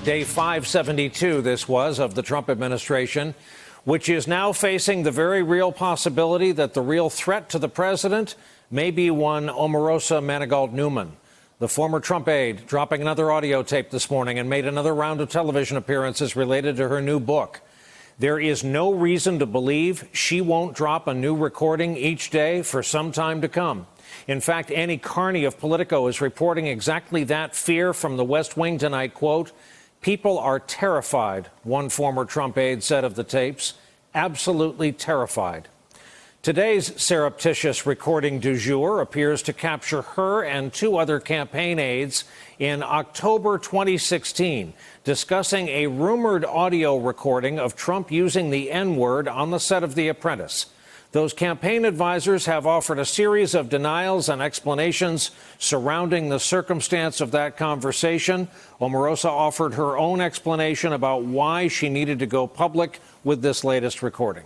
Day 572, this was, of the Trump administration, which is now facing the very real possibility that the real threat to the president may be one Omarosa Manigault-Newman, the former Trump aide, dropping another audio tape this morning and made another round of television appearances related to her new book. There is no reason to believe she won't drop a new recording each day for some time to come. In fact, Annie Carney of Politico is reporting exactly that fear from the West Wing tonight. Quote, "People are terrified," one former Trump aide said of the tapes. Absolutely terrified. Today's surreptitious recording du jour appears to capture her and two other campaign aides in October 2016, discussing a rumored audio recording of Trump using the N-word on the set of The Apprentice. Those campaign advisors have offered a series of denials and explanations surrounding the circumstance of that conversation. Omarosa offered her own explanation about why she needed to go public with this latest recording.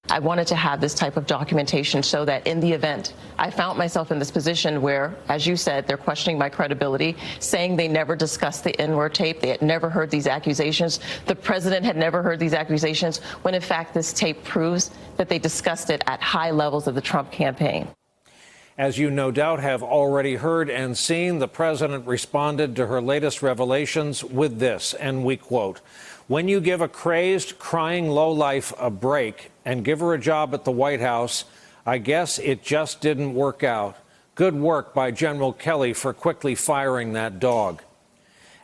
I wanted to have this type of documentation so that in the event I found myself in this position where, as you said, they're questioning my credibility, saying they never discussed the N-word tape, they had never heard these accusations, the president had never heard these accusations, when in fact this tape proves that they discussed it at high levels of the Trump campaign. As you no doubt have already heard and seen, the president responded to her latest revelations with this, and we quote, "When you give a crazed, crying lowlife a break and give her a job at the White House, I guess it just didn't work out. Good work by General Kelly for quickly firing that dog."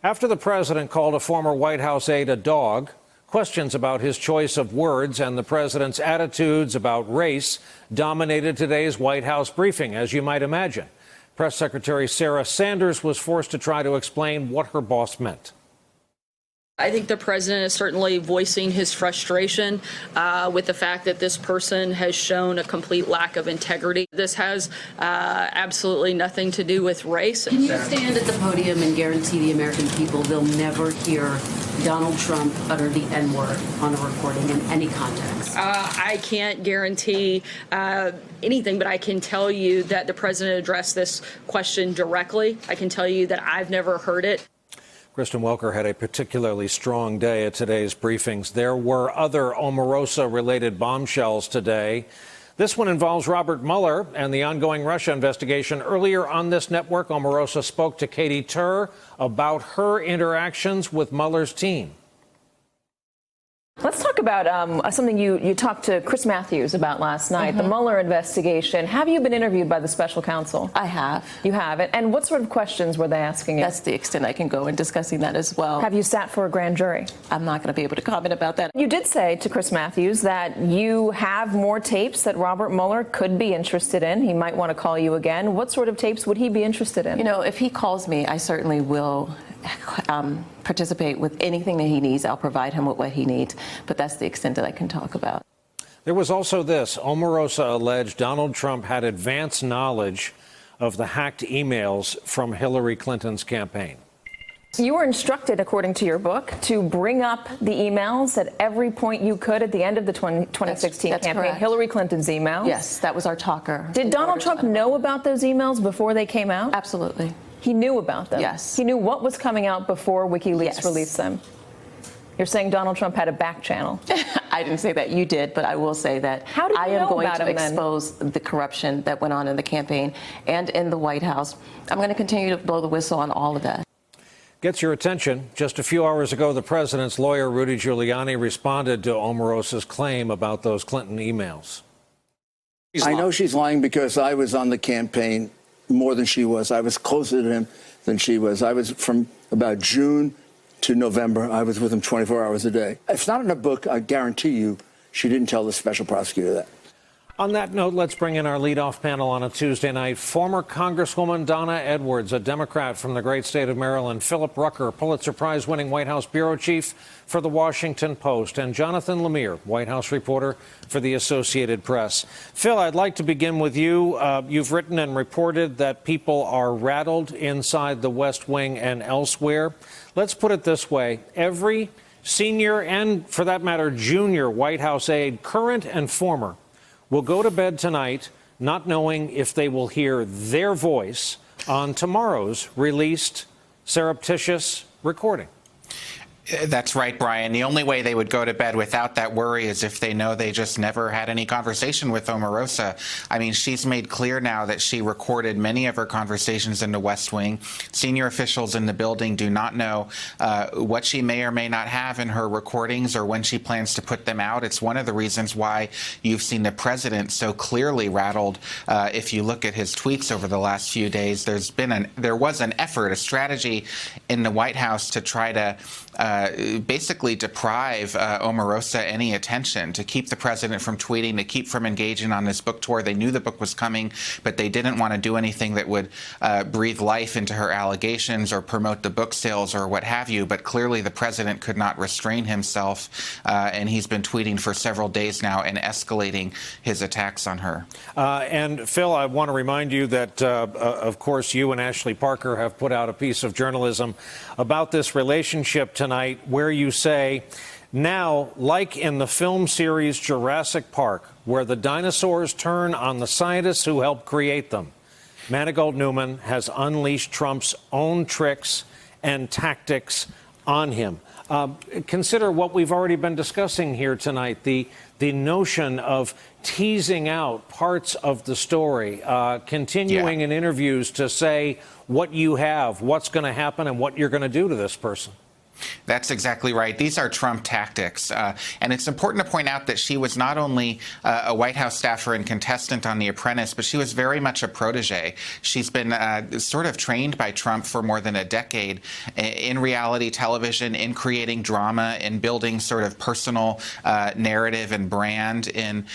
After the president called a former White House aide a dog, questions about his choice of words and the president's attitudes about race dominated today's White House briefing, as you might imagine. Press Secretary Sarah Sanders was forced to try to explain what her boss meant. I think the president is certainly voicing his frustration with the fact that this person has shown a complete lack of integrity. This has absolutely nothing to do with race. Can you stand at the podium and guarantee the American people they'll never hear Donald Trump utter the N-word on a recording in any context? I can't guarantee anything, but I can tell you that the president addressed this question directly. I can tell you that I've never heard it. Kristen Welker had a particularly strong day at today's briefings. There were other Omarosa-related bombshells today. This one involves Robert Mueller and the ongoing Russia investigation. Earlier on this network, Omarosa spoke to Katie Tur about her interactions with Mueller's team. Let's talk about something you talked to Chris Matthews about last night, the Mueller investigation. Have you been interviewed by the special counsel? I have. You have? And what sort of questions were they asking you? That's the extent I can go in discussing that as well. Have you sat for a grand jury? I'm not going to be able to comment about that. You did say to Chris Matthews that you have more tapes that Robert Mueller could be interested in. He might want to call you again. What sort of tapes would he be interested in? You know, if he calls me, I certainly will participate with anything that he needs. I'll provide him with what he needs, but that's the extent that I can talk about. There was also this. Omarosa alleged Donald Trump had advance knowledge of the hacked emails from Hillary Clinton's campaign. You were instructed, according to your book, to bring up the emails at every point you could at the end of the 2016 that's campaign. correct. Hillary Clinton's emails. Yes, that was our talker. Did Donald Trump know about those emails before they came out? Absolutely. He knew about them? Yes. He knew what was coming out before WikiLeaks Yes. released them? You're saying Donald Trump had a back channel? I didn't say that. You did, but I will say that How did you I am know going about to him, then? expose the corruption that went on in the campaign and in the White House. I'm going to continue to blow the whistle on all of that. Gets your attention. Just a few hours ago, the president's lawyer, Rudy Giuliani, responded to Omarosa's claim about those Clinton emails. I know she's lying because I was on the campaign more than she was. I was closer to him than she was. I was from about June to November. I was with him 24 hours a day. If not in a book, I guarantee you she didn't tell the special prosecutor that. On that note, let's bring in our leadoff panel on a Tuesday night. Former Congresswoman Donna Edwards, a Democrat from the great state of Maryland. Philip Rucker, Pulitzer Prize-winning White House bureau chief for The Washington Post. And Jonathan Lemire, White House reporter for the Associated Press. Phil, I'd like to begin with you. You've written and reported that people are rattled inside the West Wing and elsewhere. Let's put it this way. Every senior and, for that matter, junior White House aide, current and former, will go to bed tonight not knowing if they will hear their voice on tomorrow's released surreptitious recording. That's right, Brian. The only way they would go to bed without that worry is if they know they just never had any conversation with Omarosa. I mean, she's made clear now that she recorded many of her conversations in the West Wing. Senior officials in the building do not know what she may or may not have in her recordings or when she plans to put them out. It's one of the reasons why you've seen the president so clearly rattled. If you look at his tweets over the last few days, there was an effort, a strategy in the White House to try to basically deprive Omarosa any attention, to keep the president from tweeting, to keep from engaging on this book tour. They knew the book was coming, but they didn't want to do anything that would breathe life into her allegations or promote the book sales or what have you. But clearly the president could not restrain himself, and he's been tweeting for several days now and escalating his attacks on her. And Phil, I want to remind you that, of course, you and Ashley Parker have put out a piece of journalism about this relationship tonight, where you say, now, like in the film series Jurassic Park, where the dinosaurs turn on the scientists who helped create them, Manigault Newman has unleashed Trump's own tricks and tactics on him. Consider what we've already been discussing here tonight, the notion of teasing out parts of the story, continuing in interviews to say what you have, what's going to happen, and what you're going to do to this person. That's exactly right. These are Trump tactics. And it's important to point out that she was not only a White House staffer and contestant on The Apprentice, but she was very much a protege. She's been sort of trained by Trump for more than a decade in reality television, in creating drama, in building sort of personal narrative and brand, in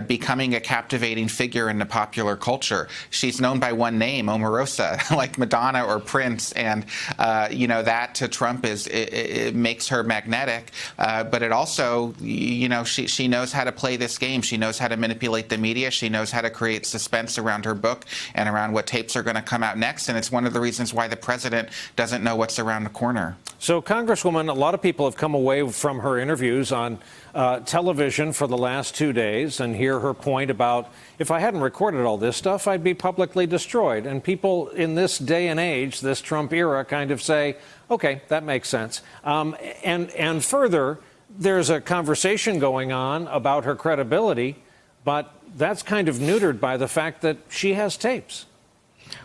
becoming a captivating figure in the popular culture. She's known by one name, Omarosa, like Madonna or Prince. And, that to Trump it makes her magnetic, but it also, she knows how to play this game. She knows how to manipulate the media. She knows how to create suspense around her book and around what tapes are going to come out next. And it's one of the reasons why the president doesn't know what's around the corner. So, Congresswoman, a lot of people have come away from her interviews on television for the last 2 days and hear her point about, if I hadn't recorded all this stuff, I'd be publicly destroyed. And people in this day and age, this Trump era, kind of say, okay, that makes sense. And further, there's a conversation going on about her credibility, but that's kind of neutered by the fact that she has tapes.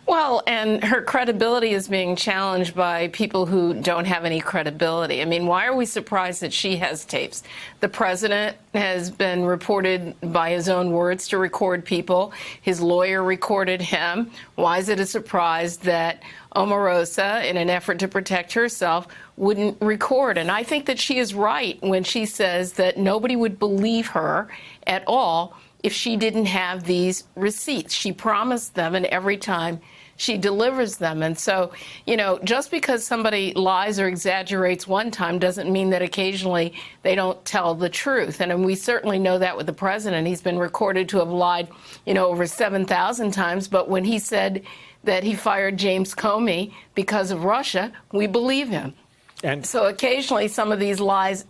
Well, and her credibility is being challenged by people who don't have any credibility. I mean, why are we surprised that she has tapes? The president has been reported by his own words to record people. His lawyer recorded him. Why is it a surprise that Omarosa, in an effort to protect herself, wouldn't record? And I think that she is right when she says that nobody would believe her at all if she didn't have these receipts. She promised them, and every time she delivers them. And so, just because somebody lies or exaggerates one time doesn't mean that occasionally they don't tell the truth. And we certainly know that with the president. He's been recorded to have lied, over 7,000 times. But when he said that he fired James Comey because of Russia, we believe him. And so occasionally some of these lies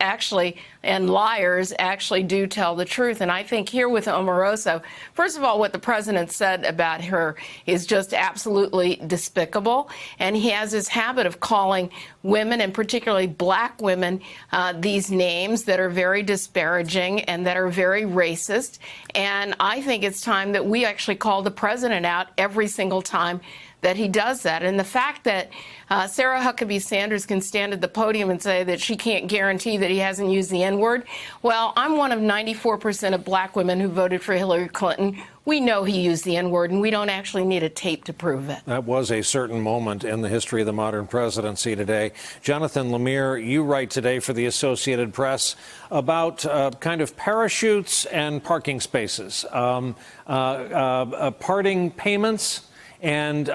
and liars actually do tell the truth. And I think here with Omarosa, first of all, what the president said about her is just absolutely despicable. And he has this habit of calling women, and particularly black women, these names that are very disparaging and that are very racist. And I think it's time that we actually call the president out every single time that he does that. And the fact that Sarah Huckabee Sanders can stand at the podium and say that she can't guarantee that he hasn't used the N-word, well, I'm one of 94% of black women who voted for Hillary Clinton. We know he used the N-word, and we don't actually need a tape to prove it. That was a certain moment in the history of the modern presidency today. Jonathan Lemire, you write today for the Associated Press about kind of parachutes and parking spaces, parting payments, and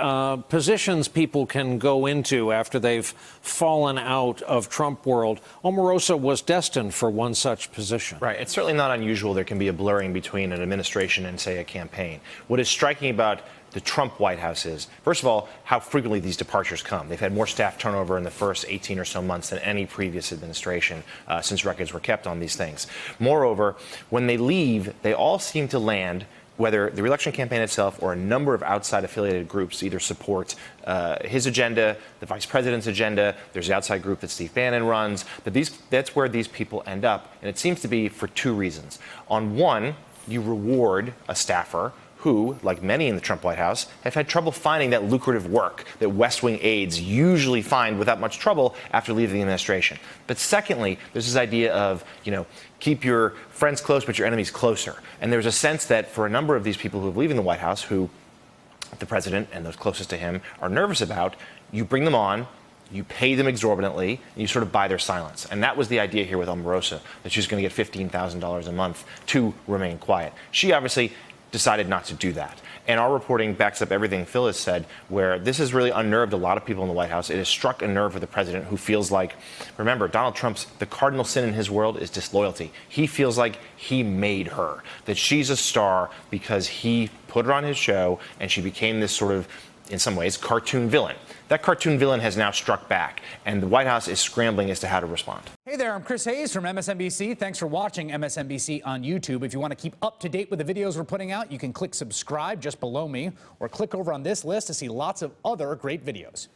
positions people can go into after they've fallen out of Trump world. Omarosa was destined for one such position. Right. It's certainly not unusual there can be a blurring between an administration and, say, a campaign. What is striking about the Trump White House is, first of all, how frequently these departures come. They've had more staff turnover in the first 18 or so months than any previous administration since records were kept on these things. Moreover, when they leave, they all seem to land whether the re-election campaign itself or a number of outside affiliated groups either support his agenda, the vice president's agenda, there's the outside group that Steve Bannon runs, that's where these people end up. And it seems to be for two reasons. On one, you reward a staffer who, like many in the Trump White House, have had trouble finding that lucrative work that West Wing aides usually find without much trouble after leaving the administration. But secondly, there's this idea of, keep your friends close but your enemies closer. And there's a sense that for a number of these people who are leaving the White House, who the president and those closest to him are nervous about, you bring them on, you pay them exorbitantly, and you sort of buy their silence. And that was the idea here with Omarosa, that she's going to get $15,000 a month to remain quiet. She obviously decided not to do that. And our reporting backs up everything Phil has said, where this has really unnerved a lot of people in the White House. It has struck a nerve with the president, who feels like, remember, Donald Trump's, the cardinal sin in his world is disloyalty. He feels like he made her, that she's a star because he put her on his show and she became this sort of, in some ways, cartoon villain. That cartoon villain has now struck back, and the White House is scrambling as to how to respond. Hey there, I'm Chris Hayes from MSNBC. Thanks for watching MSNBC on YouTube. If you want to keep up to date with the videos we're putting out, you can click subscribe just below me, or click over on this list to see lots of other great videos.